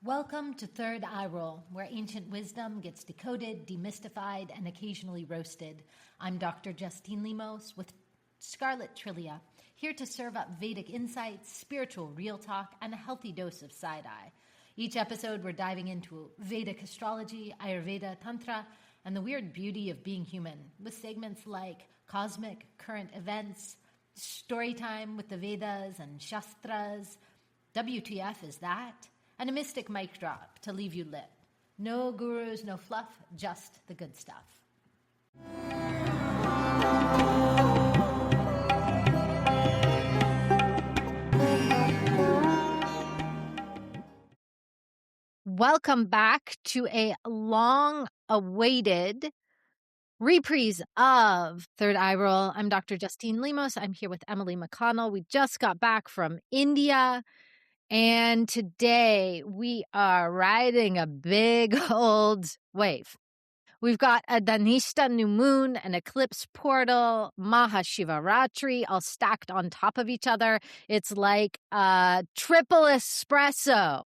Welcome to Third Eye Roll, where ancient wisdom gets decoded, demystified, and occasionally roasted. I'm Dr. Justine Lemos with Scarlet Trillia, here to serve up Vedic insights, spiritual real talk, and a healthy dose of side-eye. Each episode, we're diving into Vedic astrology, Ayurveda, Tantra, and the weird beauty of being human, with segments like cosmic, current events, story time with the Vedas and Shastras, WTF is that? And a mystic mic drop to leave you lit. No gurus, no fluff, just the good stuff. Welcome back to a long-awaited reprise of Third Eye Roll. I'm Dr. Justine Lemos. I'm here with Emily McConnell. We just got back from India. And today we are riding a big old wave. We've got a Dhanistha new moon, an eclipse portal, Maha Shiva Ratri, all stacked on top of each other. It's like a triple espresso.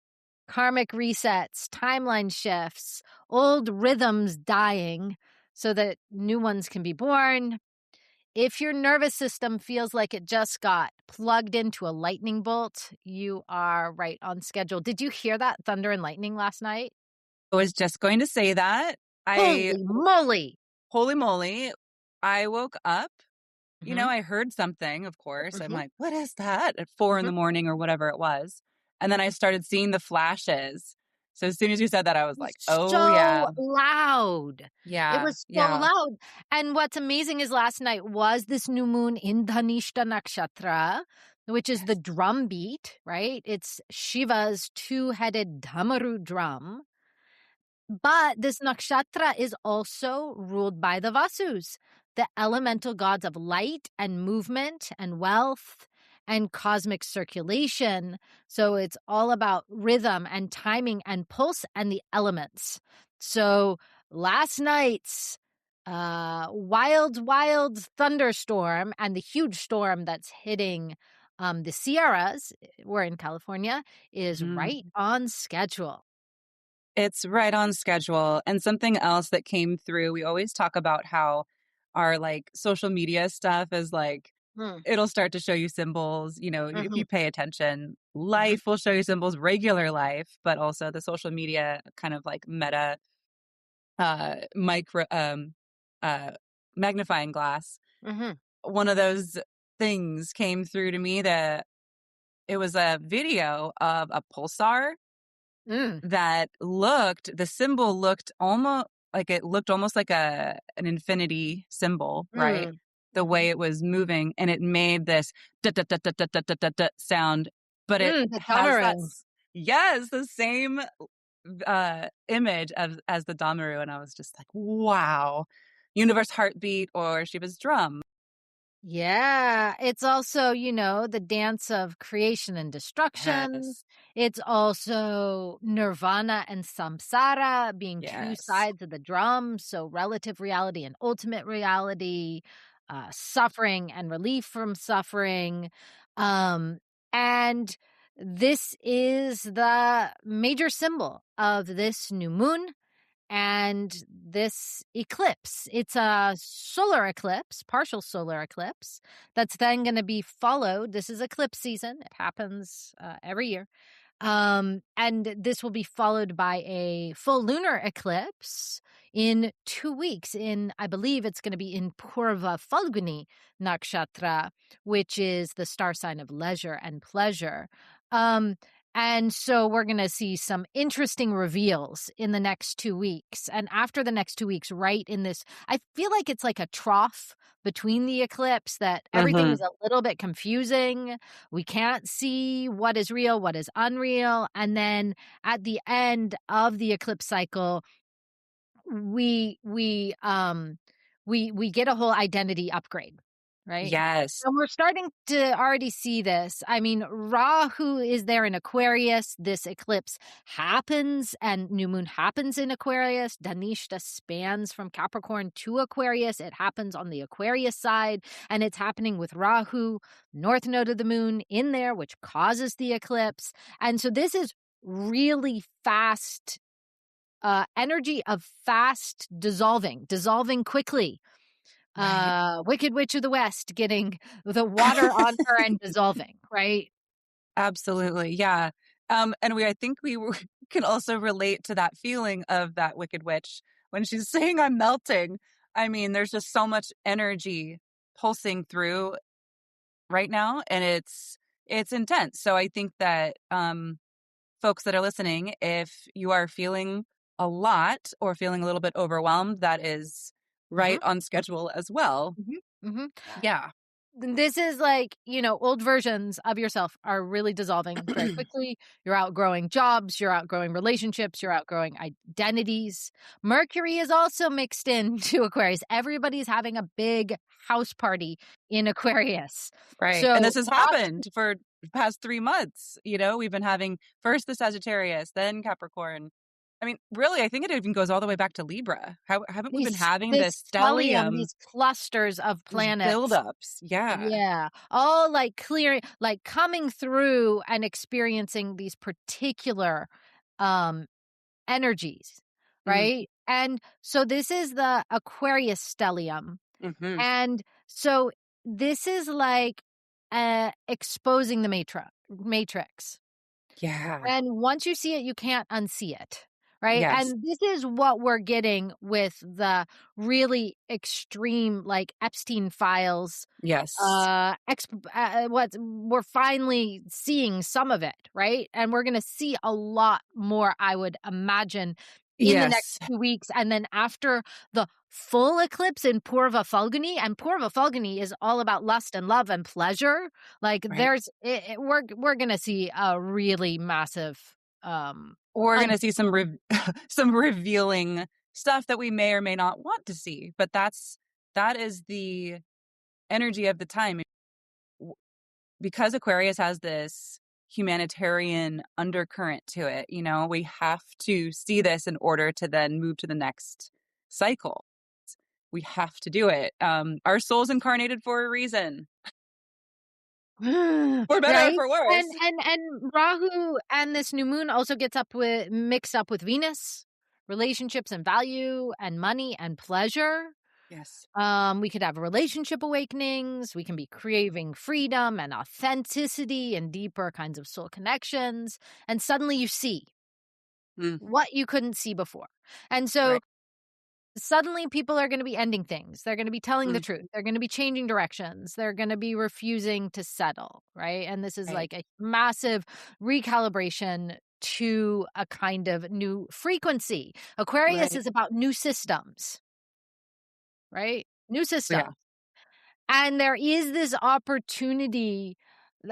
Karmic resets, timeline shifts, old rhythms dying so that new ones can be born. If your nervous system feels like it just got plugged into a lightning bolt, you are right on schedule. Did you hear that thunder and lightning last night? I was just going to say that. Holy moly. Holy moly. I woke up, I heard something, of course. I'm like, what is that? At 4 in the morning or whatever it was. And then I started seeing the flashes. So as soon as you said that, I was like, oh, yeah. So loud. Yeah. It was so loud. And what's amazing is last night was this new moon in Dhanistha Nakshatra, which is the drum beat, right? It's Shiva's two-headed Dhamaru drum. But this nakshatra is also ruled by the Vasus, the elemental gods of light and movement and wealth and cosmic circulation. So it's all about rhythm and timing and pulse and the elements. So last night's wild thunderstorm and the huge storm that's hitting the Sierras, we're in California, is right on schedule. It's right on schedule. And something else that came through, we always talk about how our social media stuff is it'll start to show you symbols, if you pay attention. Life will show you symbols, regular life, but also the social media kind of meta magnifying glass. One of those things came through to me that it was a video of a pulsar that the symbol looked almost like an infinity symbol, right? The way it was moving, and it made this sound, but it has the same image as the Damaru, and I was just like, wow, universe heartbeat or Shiva's drum. Yeah, it's also, the dance of creation and destruction. Yes. It's also nirvana and samsara being two sides of the drum. So relative reality and ultimate reality, suffering and relief from suffering. And this is the major symbol of this new moon and this eclipse. It's a solar eclipse, partial solar eclipse, that's then going to be followed. This is eclipse season. It happens every year. And this will be followed by a full lunar eclipse in 2 weeks. I believe it's going to be in Purva Falguni Nakshatra, which is the star sign of leisure and pleasure. And so we're going to see some interesting reveals in the next 2 weeks. And after the next 2 weeks, right in this, I feel like it's like a trough between the eclipse that everything is a little bit confusing. We can't see what is real, what is unreal. And then at the end of the eclipse cycle, we get a whole identity upgrade. Right? Yes. And we're starting to already see this. I mean, Rahu is there in Aquarius. This eclipse happens and new moon happens in Aquarius. Dhanistha spans from Capricorn to Aquarius. It happens on the Aquarius side, and it's happening with Rahu, north node of the moon, in there, which causes the eclipse. And so this is really fast energy of fast dissolving quickly. Right. Wicked Witch of the West getting the water on her and dissolving, right? Absolutely. Yeah. And I think can also relate to that feeling of that Wicked Witch when she's saying, I'm melting. I mean, there's just so much energy pulsing through right now, and it's intense. So I think that folks that are listening, if you are feeling a lot or feeling a little bit overwhelmed, that is right Mhm, on schedule as well. mhm, mhm. Yeah. This is like, old versions of yourself are really dissolving very quickly. You're outgrowing jobs, you're outgrowing relationships, you're outgrowing identities. Mercury is also mixed into Aquarius. Everybody's having a big house party in Aquarius. Right. And So this has lots happened for the past 3 months. We've been having first the Sagittarius, then Capricorn. I mean, really, I think it even goes all the way back to Libra. How haven't we been having this this stellium, stellium, these clusters of these planets. buildups? Yeah. Yeah, all like clearing, like coming through and experiencing these particular um energies, Mm, right? And so this is the Aquarius stellium. mhm. And so this is like exposing the matrix. Yeah. And once you see it, you can't unsee it, right? Yes. And this is what we're getting with the really extreme, like Epstein files. Yes. What we're finally seeing some of it, right? And we're going to see a lot more, I would imagine, in the next Yes. 2 weeks. And then after the full eclipse in Purva Falguni, and Purva Falguni is all about lust and love and pleasure. Like Right. we're gonna see a really massive We're un- gonna see some some revealing stuff that we may or may not want to see, but that is the energy of the time. Because Aquarius has this humanitarian undercurrent to it, we have to see this in order to then move to the next cycle. We have to do it. Our soul's incarnated for a reason, for better or right? for worse. And Rahu and this new moon also gets up with mixed up with Venus, relationships and value and money and pleasure. Yes. We could have relationship awakenings. We can be craving freedom and authenticity and deeper kinds of soul connections. And suddenly you see Mm, what you couldn't see before. And so right. suddenly people are going to be ending things. They're going to be telling the Mm, truth. They're going to be changing directions. They're going to be refusing to settle. Right. And this is right. like a massive recalibration to a kind of new frequency. Aquarius Right. is about new systems, right? New Yeah. systems. And there is this opportunity.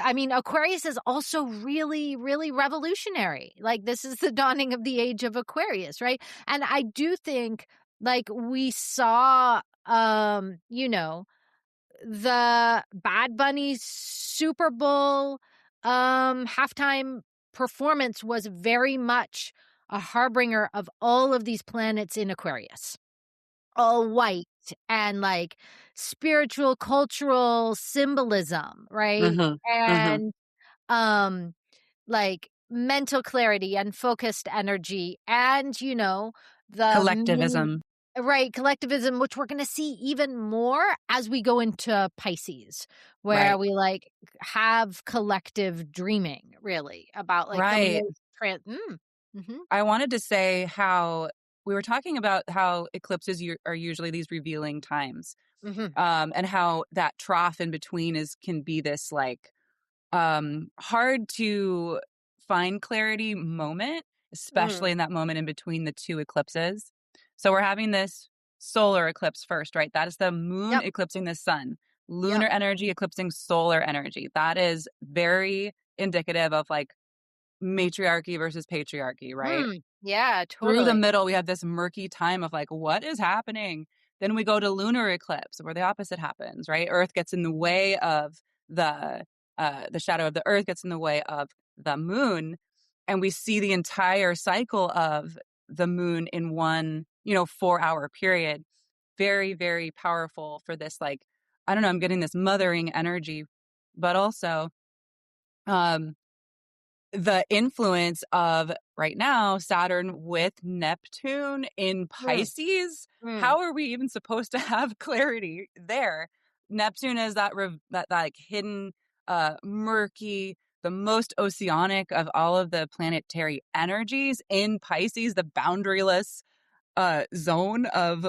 I mean, Aquarius is also really, really revolutionary. Like, this is the dawning of the age of Aquarius, right? And I do think, like, we saw, the Bad Bunny Super Bowl halftime performance was very much a harbinger of all of these planets in Aquarius, all white and like spiritual cultural symbolism, right? Mhm. Mhm. And um like mental clarity and focused energy and the mini, Collectivism. right, collectivism, which we're going to see even more as we go into Pisces, where Right. we like have collective dreaming really about like the Right. most mhm, I wanted to say how we were talking about how eclipses are usually these revealing times, mhm, and how that trough in between can be this like hard to find clarity moment, especially mm, in that moment in between the two eclipses. So we're having this solar eclipse first, right? That is the moon yep, eclipsing the sun, yep, lunar energy eclipsing solar energy. That is very indicative of like matriarchy versus patriarchy, right? yeah, Through the totally. middle, we have this murky time of like, what is happening? Then we go to lunar eclipse where the opposite happens, right? Earth gets in the way of the the shadow of the earth gets in the way of the moon. And we see the entire cycle of the moon in one, 4-hour period. Very, very powerful for this, like, I don't know, I'm getting this mothering energy, but also, um, the influence of right now Saturn with Neptune in Mm, Pisces. mm. How are we even supposed to have clarity there? Neptune is that like hidden, murky, the most oceanic of all of the planetary energies in Pisces, the boundaryless zone of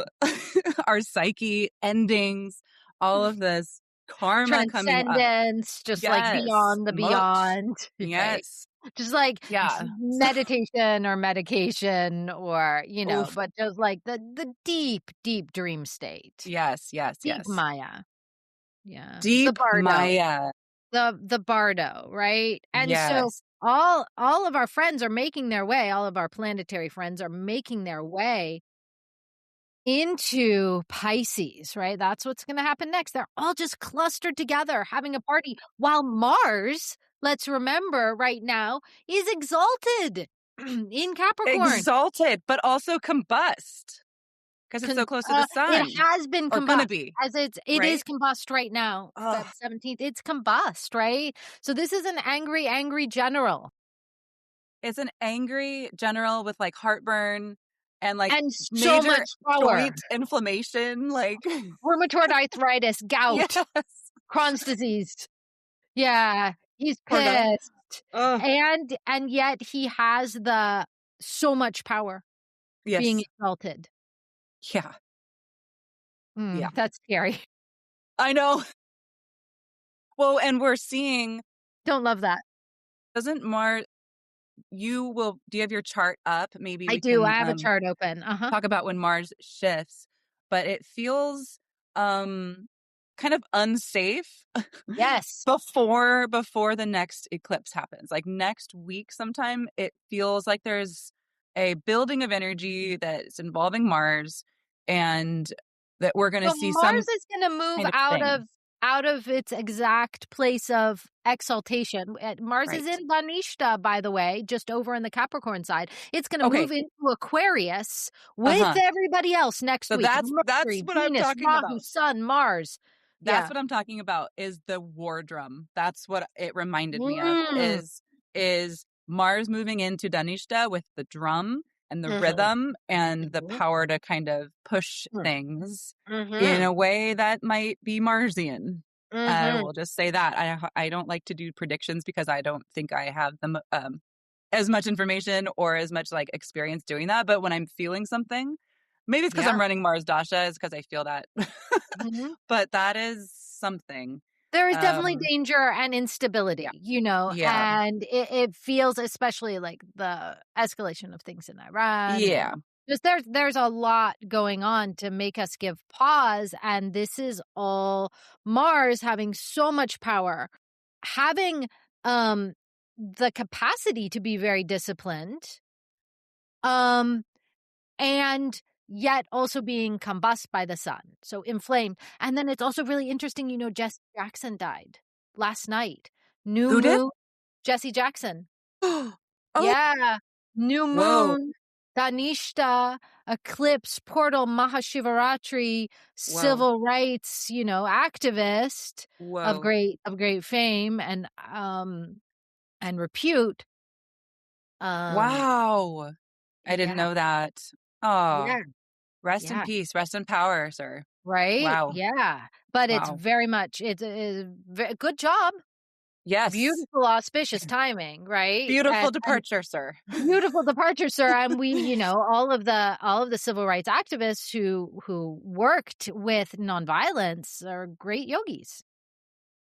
our psyche, endings, all of this karma coming up. Transcendence, just like Yes, beyond the moksha. beyond, right? Yes. Just like Yeah. meditation or medication or, Oof. but just like the deep, deep dream state. Yes, yes, Deep yes. Maya. Yeah. The Deep bardo. Maya. The bardo, right? And so Yes. all of our friends are making their way, all of our planetary friends are making their way into Pisces, right? That's what's going to happen next. They're all just clustered together having a party while Mars, let's remember right now, is exalted in Capricorn. Exalted, but also combust because it's so close to the It sun. has been Or gonna combust be, as it right? is combust right now, Oh, Feb 17th. It's combust, right? So this is an angry, angry general it's an angry general with, like, heartburn and, like, and so major much power. joint inflammation, like Rheumatoid arthritis, Yes. gout, Crohn's disease. Yeah, he's Poor guy. pissed. Oh, And yet he has the so much power being yes. exalted. Yeah, yeah. That's scary. I know. Well, and we're seeing Don't love that. doesn't Mars do you have your chart up? Maybe I we do, I can, have a chart open. Uh-huh. talk about when Mars shifts, but it feels, um, kind of unsafe Yes. before the next eclipse happens. Like, next week sometime, it feels like there's a building of energy that's involving Mars and that we're gonna So see some Mars is gonna move kind of thing. out of its exact place of exaltation. Mars is Right. in Dhanistha, by the way, just over in the Capricorn side. It's gonna Okay. move into Aquarius with Uh-huh. everybody else next So week. that's Mercury, what I'm Venus, talking Rahu, about. Sun, Mars. That's Yeah. what I'm talking about is the war drum. That's what it reminded me of Mm. is Mars moving into Dhanishta with the drum and the Mhm. rhythm and the Mhm. power to kind of push Mm. things in Mhm. a way that might be Marsian. I Mhm. will just say that. I don't like to do predictions because I don't think I have as much information or as much like experience doing that. But when I'm feeling something, maybe it's because Yeah. I'm running Mars Dasha, is because I feel that. Mhm. But that is something. There is definitely Um, danger and instability, yeah, yeah, and it feels especially like the escalation of things in Iran yeah. and just there's a lot going on to make us give pause, and this is all Mars having so much power, having um the capacity to be very disciplined, um and yet also being combust by the sun, so inflamed. And then it's also really interesting, Jesse Jackson died last night. New Who did? moon, Jesse Jackson. Oh, Yeah. New whoa, moon, Dhanishta, eclipse, portal, Maha Shiva Ratri, whoa, civil rights, activist whoa. of great fame and repute. Um, Wow. I didn't yeah, know that. Oh, yeah, rest in yeah. peace, rest in power, sir. Right? Wow, Yeah. But it's wow. very much it's a good job. Yes. Beautiful auspicious timing, right? Beautiful And departure, sir. beautiful departure, sir. And we, all of the civil rights activists who worked with nonviolence are great yogis.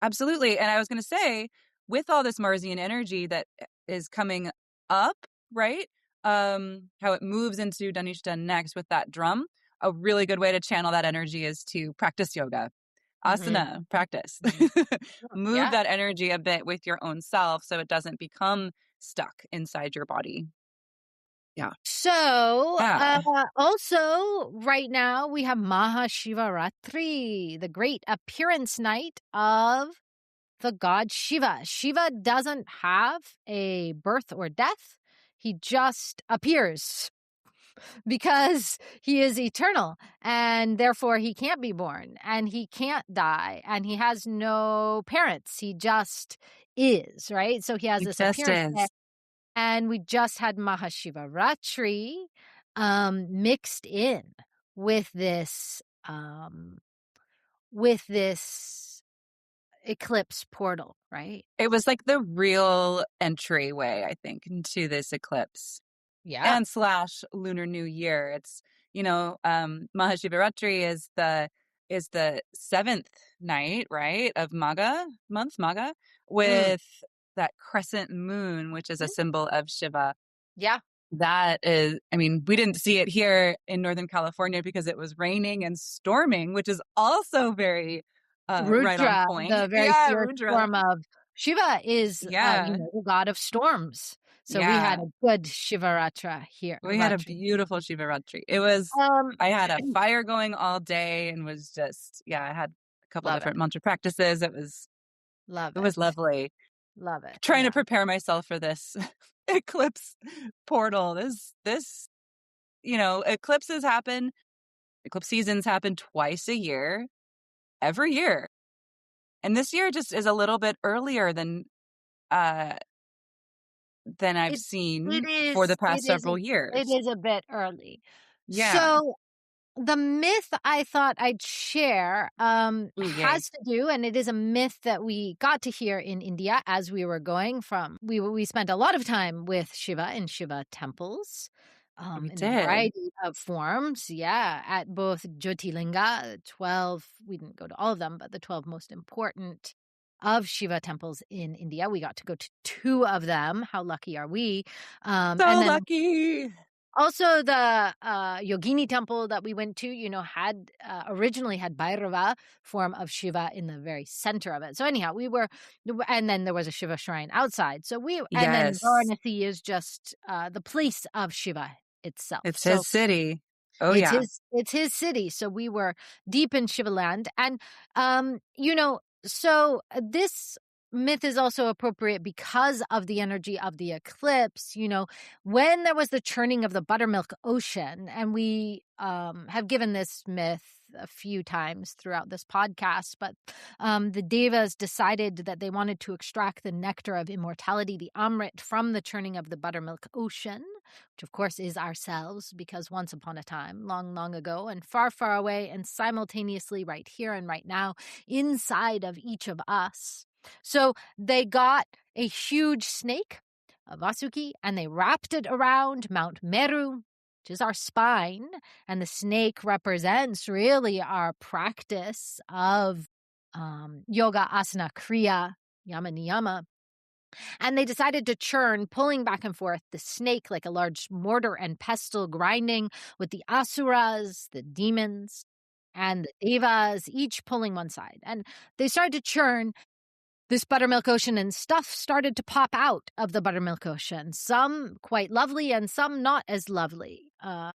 Absolutely. And I was going to say, with all this Marsian energy that is coming up, right? How it moves into Dhanishta next with that drum, a really good way to channel that energy is to practice yoga, Mhm. asana, practice. Mhm. Move Yeah. that energy a bit with your own self so it doesn't become stuck inside your body. Yeah. So, Yeah. also right now we have Maha Shiva Ratri, the great appearance night of the god Shiva. Shiva doesn't have a birth or death. He just appears because he is eternal and therefore he can't be born and he can't die and he has no parents. He just is, right? So he has It this just appearance. is. And we just had Maha Shiva Ratri mixed in with this eclipse portal, right? It was like the real entryway, I think, into this eclipse Yeah. and slash Lunar New Year. It's, Maha Shiva Ratri is the seventh night, right, of Maga, Mm. with that crescent moon, which is a Mhm. symbol of Shiva. Yeah. That is, I mean, we didn't see it here in Northern California because it was raining and storming, which is also very right on Rudra, the point. very Yeah, fierce Rudra. form of Shiva is, Yeah, the god of storms. So we had yeah. a good Shivaratra here. We had a Ratri. beautiful Shiva Ratri. It was, Um, I had a fire going all day and was just, yeah, I had a couple love it. different mantra practices. Love It was it. Lovely. Love it. Trying to Yeah. prepare myself for this eclipse portal. Eclipses happen, eclipse seasons happen twice a year, every year. And this year just is a little bit earlier uh than I've It it seen for the is it past is several a it years. is a bit early. Yeah. So the myth I thought I'd share Ooh, yay. has to do, and it is a myth that we got to hear in India as we were going from. We spent a lot of time with Shiva in Shiva temples, We in a did. variety of forms. Yeah, at both Jyotirlinga, 12. We didn't go to all of them, but the 12 most important of Shiva temples in India. We got to go to 2 of them. How lucky are we? And So then lucky. also, the Yogini temple that we went to, had originally had Bhairava, form of Shiva, in the very center of it. So anyhow, and then there was a Shiva shrine outside. And then Yes. Varanasi is just the place of Shiva itself. It's So his city. Oh, yeah. it's his city. So we were deep in Shiva land. And, so this myth is also appropriate because of the energy of the eclipse. When there was the churning of the buttermilk ocean, and we have given this myth a few times throughout this podcast, but the devas decided that they wanted to extract the nectar of immortality, the amrit, from the churning of the buttermilk ocean, which of course is ourselves, because once upon a time, long, long ago, and far, far away, and simultaneously right here and right now, inside of each of us. So they got a huge snake, a Vasuki, and they wrapped it around Mount Meru, which is our spine, and the snake represents really our practice of yoga, asana, kriya, yama, niyama. And they decided to churn, pulling back and forth the snake like a large mortar and pestle, grinding with the asuras, the demons, and the devas, each pulling one side. And they started to churn this buttermilk ocean, and stuff started to pop out of the buttermilk ocean. Some quite lovely and some not as lovely. A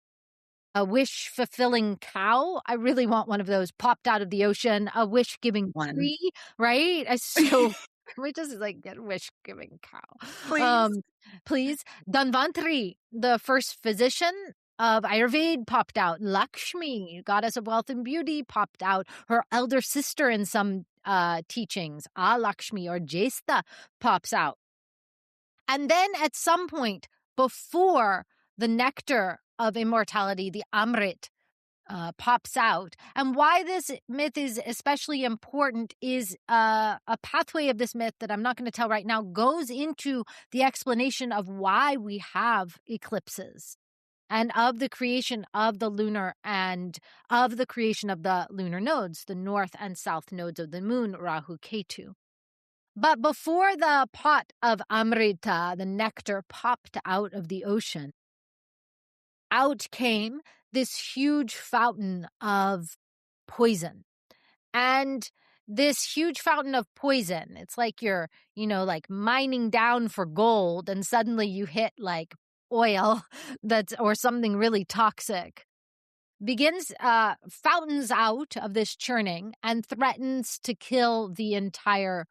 wish-fulfilling cow. I really want one of those popped out of the ocean. A wish-giving One. tree, right? So can we just get a wish-giving cow? Please. Please. Dhanvantari, the first physician of Ayurveda, popped out. Lakshmi, goddess of wealth and beauty, popped out. Her elder sister in some teachings, Lakshmi or Jesta, pops out. And then at some point before the nectar of immortality, the Amrit, pops out. And why this myth is especially important is a pathway of this myth that I'm not going to tell right now goes into the explanation of why we have eclipses and of the creation of the lunar and of the creation of the lunar nodes, the north and south nodes of the moon, Rahu Ketu. But before the pot of Amrita, the nectar, popped out of the ocean, out came this huge fountain of poison. And this huge fountain of poison, it's like you're, mining down for gold, and suddenly you hit oil or something really toxic. Fountains out of this churning and threatens to kill the entire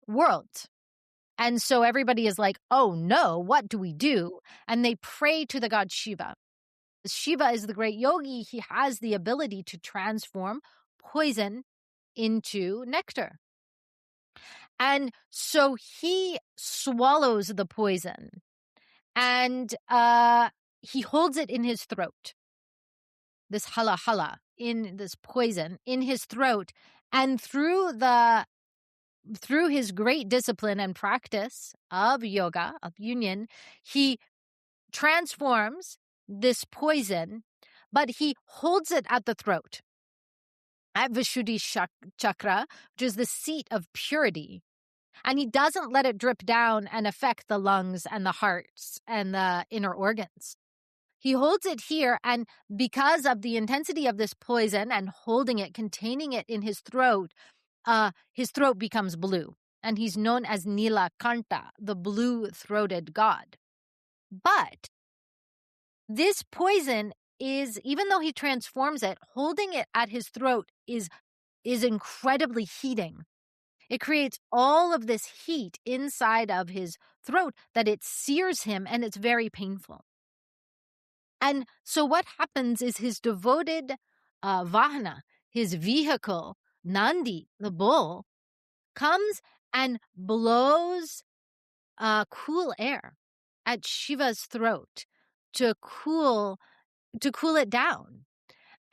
world. And so everybody is like, oh no, what do we do? And they pray to the god Shiva. Shiva is the great yogi. He has the ability to transform poison into nectar. And so he swallows the poison And he holds it in his throat, this hala hala, in this poison in his throat. And through his great discipline and practice of yoga, of union, he transforms this poison, but he holds it at the throat, at Vishuddhi chakra, which is the seat of purity. And he doesn't let it drip down and affect the lungs and the hearts and the inner organs. He holds it here, and because of the intensity of this poison and holding it, containing it in his throat becomes blue. And he's known as Nilakanta, the blue-throated god. But this poison is, even though he transforms it, holding it at his throat is incredibly heating. It creates all of this heat inside of his throat that it sears him, and it's very painful. And so what happens is his devoted Vahana, his vehicle, Nandi, the bull, comes and blows cool air at Shiva's throat to cool it down.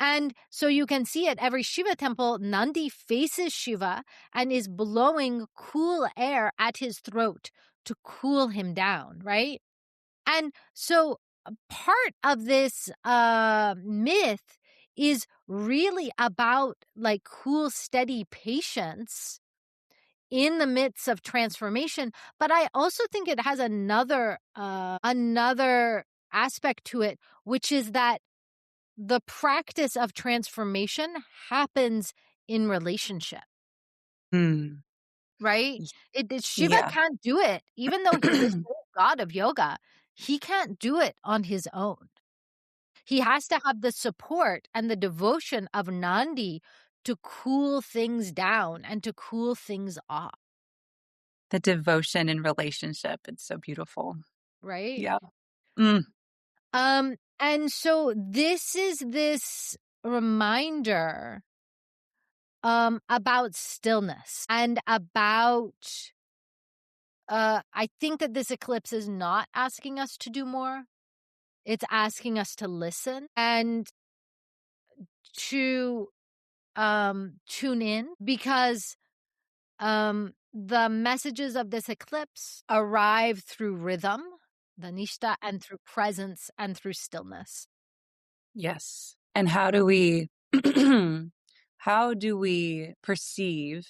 And so you can see at every Shiva temple, Nandi faces Shiva and is blowing cool air at his throat to cool him down, right? And so part of this myth is really about like cool, steady patience in the midst of transformation. But I also think it has another aspect to it, which is that the practice of transformation happens in relationship, right? Shiva Yeah. can't do it, even though he's the sole god of yoga. He can't do it on his own. He has to have the support and the devotion of Nandi to cool things down and to cool things off. The devotion in relationship. It's so beautiful. Right? Yeah. Mm. And so this is this reminder about stillness and about I think that this eclipse is not asking us to do more. It's asking us to listen and to tune in, because the messages of this eclipse arrive through rhythm, Dhanistha, and through presence and through stillness. Yes. And how do we how do we perceive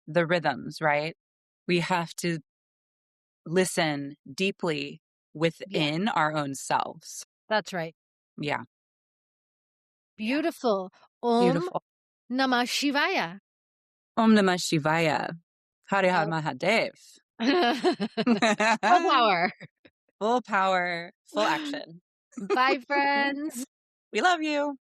the rhythms, right? We have to listen deeply within our own selves. That's right. Yeah. Beautiful. Om Beautiful. Namah Shivaya. Om Namah Shivaya. Hare Har Oh. Mahadev. Full power. Full power, full action. Bye, friends. We love you.